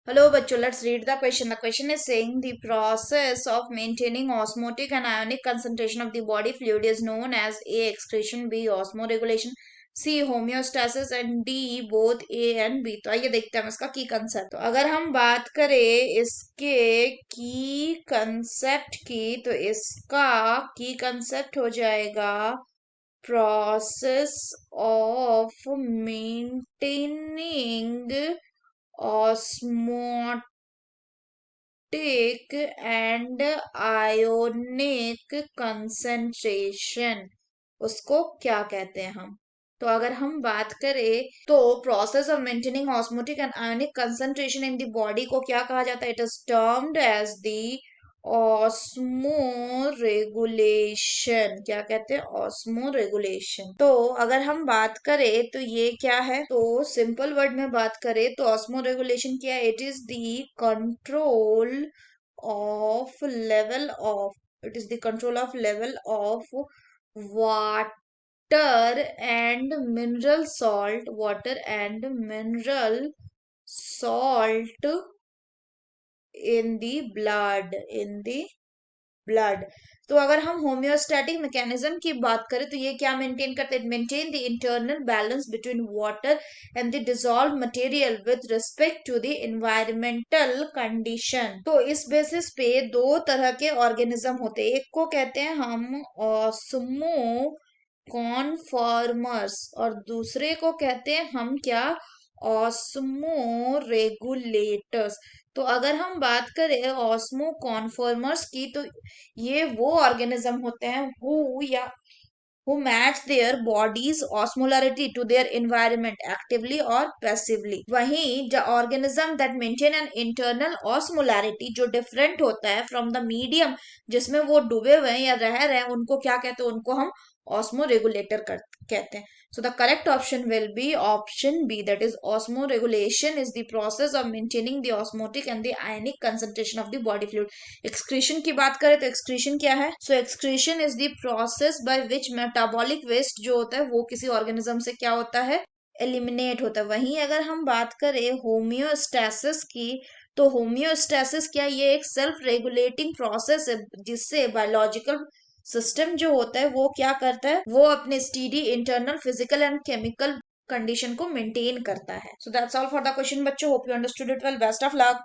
Hello, bachcho. Let's read the question. The question is saying the process of maintaining osmotic and ionic concentration of the body fluid is known as A. Excretion, B. Osmoregulation, C. Homeostasis and D. both A and B. तो आइए देखते हैं हम इसका की concept. तो अगर हम बात करें इसके की कंसेप्ट की तो इसका की कंसेप्ट हो जाएगा process of maintaining osmotic and ionic concentration, उसको क्या कहते हैं हम। तो अगर हम बात करें तो process of maintaining osmotic and ionic concentration in the body को क्या कहा जाता है? It is termed as the osmoregulation. क्या कहते हैं? Osmoregulation. तो अगर हम बात करें तो ये क्या है? तो सिंपल वर्ड में बात करें तो ऑस्मो रेगुलेशन क्या है? It is the control of level of it is the control of level of water and mineral salt in the blood। तो अगर हम होम्योस्टैटिक मैकेनिज्म की बात करें तो ये क्या मेंटेन करते हैं? Maintain the internal balance between water and the dissolve material with respect to the environmental condition. तो इस बेसिस पे दो तरह के ऑर्गेनिज्म होते हैं, एक को कहते हैं हम ऑस्मो कॉन्फॉर्मर्स और दूसरे को कहते हैं हम क्या? Osmo regulators. तो अगर हम बात करें ऑस्मो कॉन्फॉर्मर्स की तो ये वो ऑर्गेनिज्म होते हैं who match their body's osmolarity to their environment actively or passively। वहीं the organism that maintain an internal osmolarity जो डिफरेंट होता है फ्रॉम द मीडियम जिसमें वो डूबे हुए हैं या रह रहे हैं, उनको क्या कहते हैं? उनको हम osmoregulator कहते हैं। So the correct option will be option B, that is osmoregulation is the process of maintaining the osmotic and the ionic concentration of the body fluid। Excretion की बात करें तो एक्सक्रीशन क्या है? So excretion is the process by which metabolic waste जो होता है वो किसी ऑर्गेनिज्म से क्या होता है? एलिमिनेट होता है। वहीं अगर हम बात करें होम्योस्टैसिस की तो होम्योस्टैसिस क्या? ये एक सेल्फ रेगुलेटिंग प्रोसेस है जिससे बायोलॉजिकल सिस्टम जो होता है वो क्या करता है? वो अपने steady internal physical and chemical condition को मेंटेन करता है। So that's all for the question बच्चों। Hope you understood it well. Best of luck.